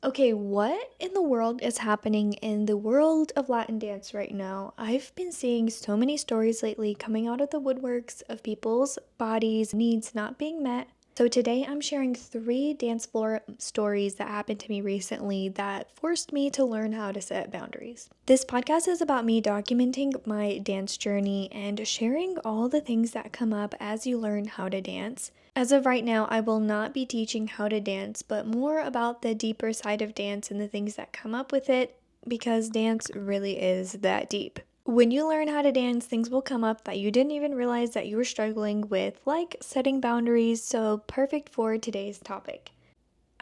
Okay, what in the world is happening in the world of Latin dance right now? I've been seeing so many stories lately coming out of the woodworks of people's bodies' needs not being met. So today I'm sharing three dance floor stories that happened to me recently that forced me to learn how to set boundaries. This podcast is about me documenting my dance journey and sharing all the things that come up as you learn how to dance. As of right now, I will not be teaching how to dance, but more about the deeper side of dance and the things that come up with it, because dance really is that deep. When you learn how to dance, things will come up that you didn't even realize that you were struggling with, like setting boundaries, so perfect for today's topic.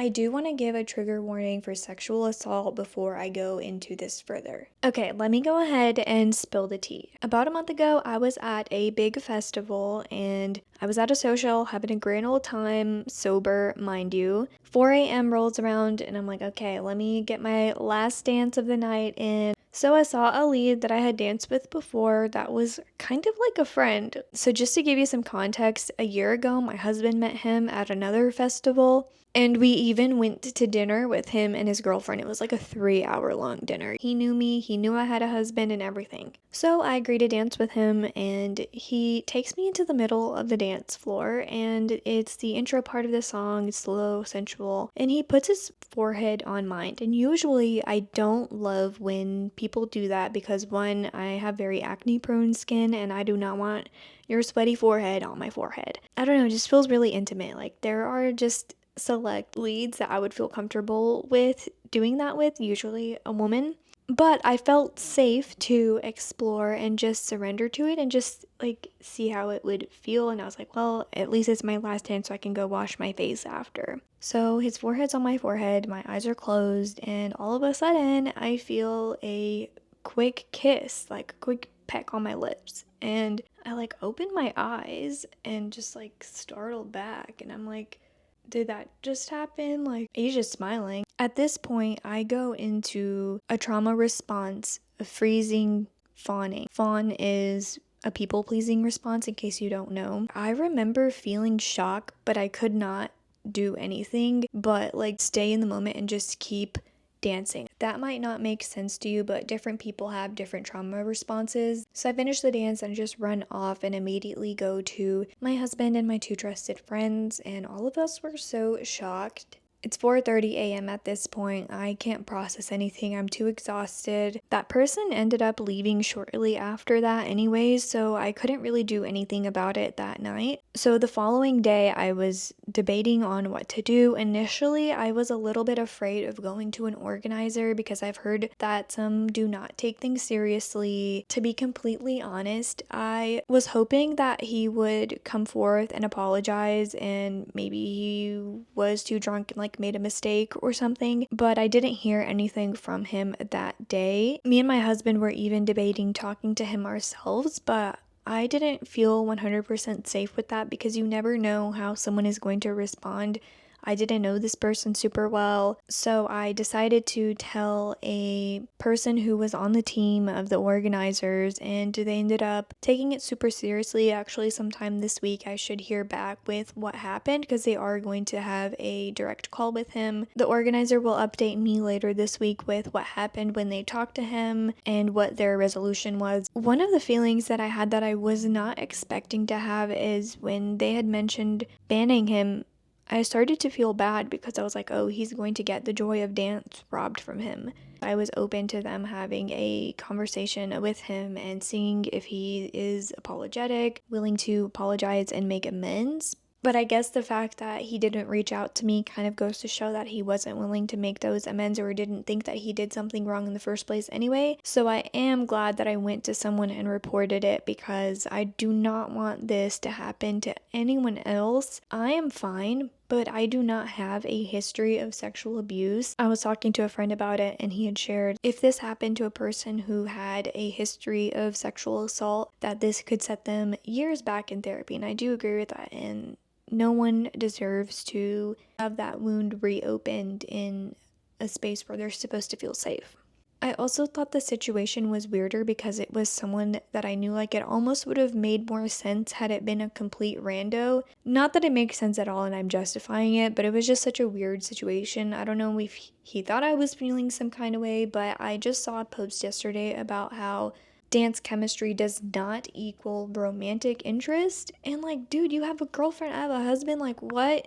I do want to give a trigger warning for sexual assault before I go into this further. Okay, let me go ahead and spill the tea. About a month ago, I was at a big festival and I was at a social having a grand old time, sober, mind you. 4 a.m. rolls around and I'm like, okay, let me get my last dance of the night in. So I saw a lead that I had danced with before that was kind of like a friend. So just to give you some context, a year ago, my husband met him at another festival. And we even went to dinner with him and his girlfriend. It was like a 3 hour long dinner. He knew me, he knew I had a husband and everything. So I agreed to dance with him, and he takes me into the middle of the dance floor, and it's the intro part of the song, slow, sensual, and he puts his forehead on mine. And usually I don't love when people do that because one, I have very acne prone skin and I do not want your sweaty forehead on my forehead. I don't know, it just feels really intimate. Like there are just select leads that I would feel comfortable with doing that with, usually a woman. But I felt safe to explore and just surrender to it and just like see how it would feel. And I was like, well, at least it's my last dance so I can go wash my face after. So his forehead's on my forehead, my eyes are closed, and all of a sudden I feel a quick kiss, like a quick peck on my lips. And I like open my eyes and just like startled back. And I'm like, did that just happen? Like, he's just smiling. At this point, I go into a trauma response of freezing, fawning. Fawn is a people pleasing response, in case you don't know. I remember feeling shock, but I could not do anything but like stay in the moment and just keep dancing. That might not make sense to you, but different people have different trauma responses. So I finish the dance and just run off and immediately go to my husband and my two trusted friends, and all of us were so shocked. It's 4:30 a.m. at this point. I can't process anything. I'm too exhausted. That person ended up leaving shortly after that anyways, so I couldn't really do anything about it that night. So the following day, I was debating on what to do. Initially, I was a little bit afraid of going to an organizer because I've heard that some do not take things seriously. To be completely honest, I was hoping that he would come forth and apologize, and maybe he was too drunk and like made a mistake or something, but I didn't hear anything from him that day. Me and my husband were even debating talking to him ourselves, but I didn't feel 100% safe with that because you never know how someone is going to respond. I didn't know this person super well, so I decided to tell a person who was on the team of the organizers, and they ended up taking it super seriously. Actually, sometime this week I should hear back with what happened because they are going to have a direct call with him. The organizer will update me later this week with what happened when they talked to him and what their resolution was. One of the feelings that I had that I was not expecting to have is when they had mentioned banning him, I started to feel bad because I was like, oh, he's going to get the joy of dance robbed from him. I was open to them having a conversation with him and seeing if he is apologetic, willing to apologize and make amends. But I guess the fact that he didn't reach out to me kind of goes to show that he wasn't willing to make those amends or didn't think that he did something wrong in the first place anyway. So I am glad that I went to someone and reported it because I do not want this to happen to anyone else. I am fine, but I do not have a history of sexual abuse. I was talking to a friend about it and he had shared if this happened to a person who had a history of sexual assault, that this could set them years back in therapy. And I do agree with that. And no one deserves to have that wound reopened in a space where they're supposed to feel safe. I also thought the situation was weirder because it was someone that I knew. Like, it almost would have made more sense had it been a complete rando. Not that it makes sense at all and I'm justifying it, but it was just such a weird situation. I don't know if he thought I was feeling some kind of way, but I just saw a post yesterday about how dance chemistry does not equal romantic interest. And like, dude, you have a girlfriend, I have a husband. Like, what?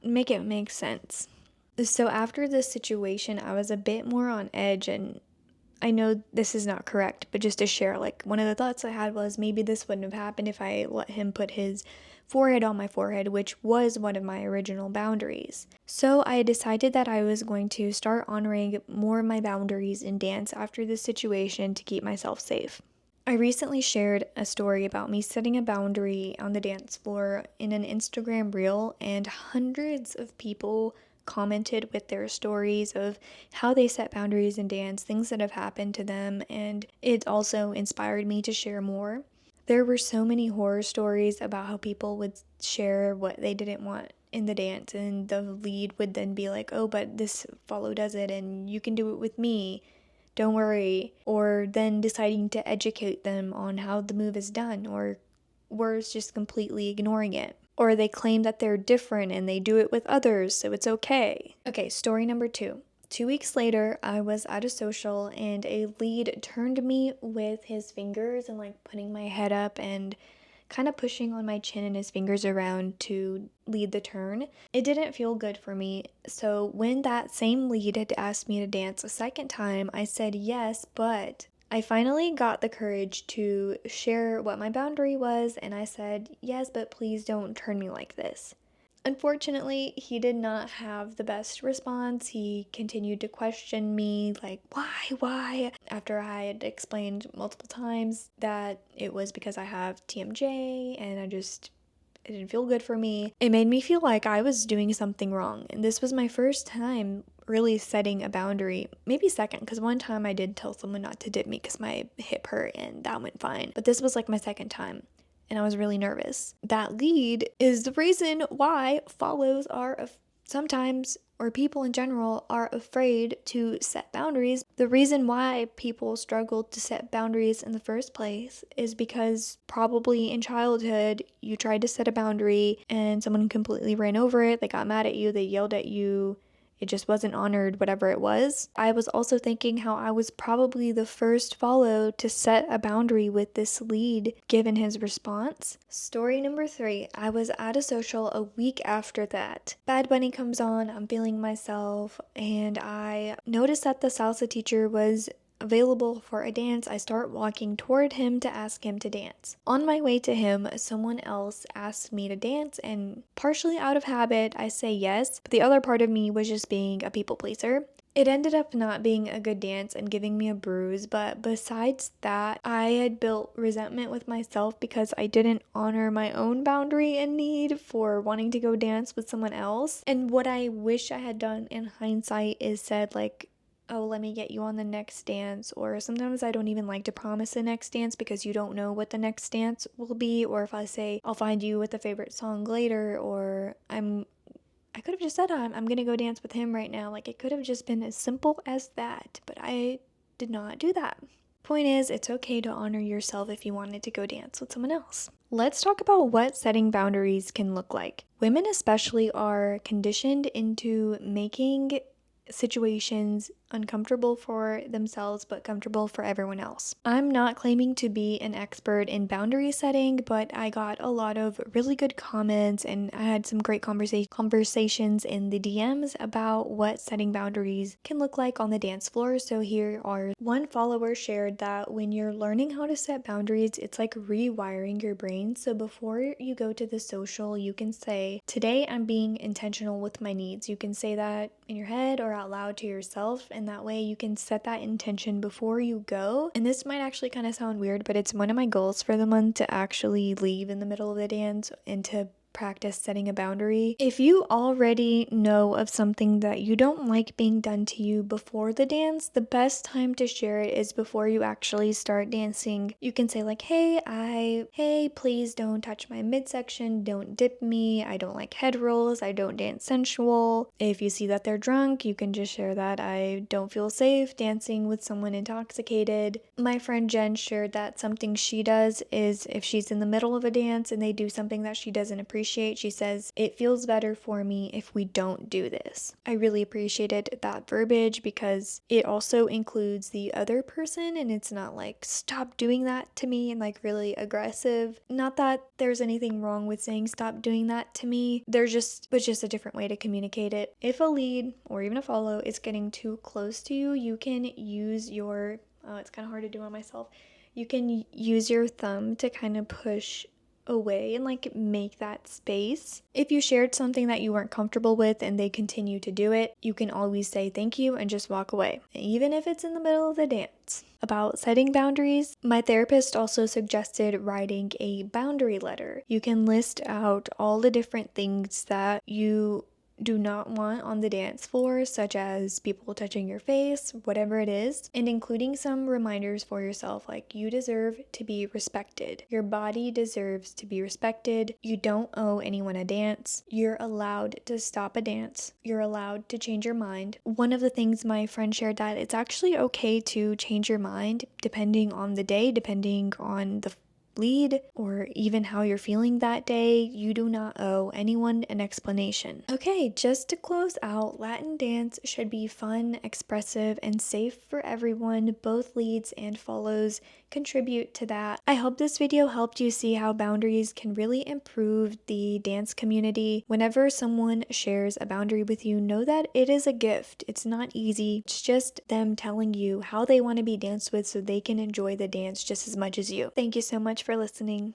Make it make sense. So after this situation, I was a bit more on edge, and I know this is not correct, but just to share, like, one of the thoughts I had was maybe this wouldn't have happened if I let him put his forehead on my forehead, which was one of my original boundaries. So I decided that I was going to start honoring more of my boundaries in dance after this situation to keep myself safe. I recently shared a story about me setting a boundary on the dance floor in an Instagram reel, and hundreds of people commented with their stories of how they set boundaries in dance, things that have happened to them, and it also inspired me to share more. There were so many horror stories about how people would share what they didn't want in the dance, and the lead would then be like, oh, but this follow does it, and you can do it with me, don't worry, or then deciding to educate them on how the move is done, or worse, just completely ignoring it. Or they claim that they're different and they do it with others, so it's okay. Okay, story number 2. 2 weeks later, I was at a social and a lead turned me with his fingers and like putting my head up and kind of pushing on my chin and his fingers around to lead the turn. It didn't feel good for me. So when that same lead had asked me to dance a second time, I said yes, but I finally got the courage to share what my boundary was, and I said, yes, but please don't turn me like this. Unfortunately, he did not have the best response. He continued to question me, like, why? After I had explained multiple times that it was because I have TMJ and it didn't feel good for me. It made me feel like I was doing something wrong. And this was my first time really setting a boundary. Maybe second, because one time I did tell someone not to dip me because my hip hurt and that went fine. But this was like my second time, and I was really nervous. That lead is the reason why follows are sometimes, or people in general, are afraid to set boundaries. The reason why people struggle to set boundaries in the first place is because probably in childhood you tried to set a boundary and someone completely ran over it, they got mad at you, they yelled at you, it just wasn't honored, whatever it was. I was also thinking how I was probably the first follow to set a boundary with this lead given his response. Story number 3, I was at a social a week after that. Bad Bunny comes on, I'm feeling myself, and I noticed that the salsa teacher was available for a dance. I start walking toward him to ask him to dance. On my way to him, someone else asked me to dance, and partially out of habit, I say yes, but the other part of me was just being a people pleaser. It ended up not being a good dance and giving me a bruise, but besides that, I had built resentment with myself because I didn't honor my own boundary and need for wanting to go dance with someone else. And what I wish I had done in hindsight is said, like, oh, let me get you on the next dance. Or sometimes I don't even like to promise the next dance because you don't know what the next dance will be. Or if I say, I'll find you with a favorite song later, or I could have just said, I'm gonna go dance with him right now. Like, it could have just been as simple as that, but I did not do that. Point is, it's okay to honor yourself if you wanted to go dance with someone else. Let's talk about what setting boundaries can look like. Women especially are conditioned into making situations uncomfortable for themselves but comfortable for everyone else. I'm not claiming to be an expert in boundary setting, but I got a lot of really good comments and I had some great conversations in the DMs about what setting boundaries can look like on the dance floor. So here are one follower shared that when you're learning how to set boundaries, it's like rewiring your brain. So before you go to the social, you can say, today I'm being intentional with my needs. You can say that in your head or out loud to yourself, and that way you can set that intention before you go. And this might actually kind of sound weird, but it's one of my goals for the month to actually leave in the middle of the dance and to practice setting a boundary. If you already know of something that you don't like being done to you before the dance, the best time to share it is before you actually start dancing. You can say like, hey, please don't touch my midsection, don't dip me, I don't like head rolls, I don't dance sensual. If you see that they're drunk, you can just share that I don't feel safe dancing with someone intoxicated. My friend Jen shared that something she does is if she's in the middle of a dance and they do something that she doesn't appreciate, she says, it feels better for me if we don't do this. I really appreciated that verbiage because it also includes the other person and it's not like, stop doing that to me and like really aggressive. Not that there's anything wrong with saying stop doing that to me. But just a different way to communicate it. If a lead or even a follow is getting too close to you, you can use your, it's kind of hard to do on myself. You can use your thumb to kind of push away and like make that space. If you shared something that you weren't comfortable with and they continue to do it, you can always say thank you and just walk away, even if it's in the middle of the dance. About setting boundaries, my therapist also suggested writing a boundary letter. You can list out all the different things that you do not want on the dance floor, such as people touching your face, whatever it is, and including some reminders for yourself like you deserve to be respected. Your body deserves to be respected. You don't owe anyone a dance. You're allowed to stop a dance. You're allowed to change your mind. One of the things my friend shared that it's actually okay to change your mind depending on the day, depending on the lead, or even how you're feeling that day. You do not owe anyone an explanation. Okay, just to close out, Latin dance should be fun, expressive, and safe for everyone. Both leads and follows contribute to that. I hope this video helped you see how boundaries can really improve the dance community. Whenever someone shares a boundary with you, know that it is a gift. It's not easy. It's just them telling you how they want to be danced with so they can enjoy the dance just as much as you. Thank you so much for listening.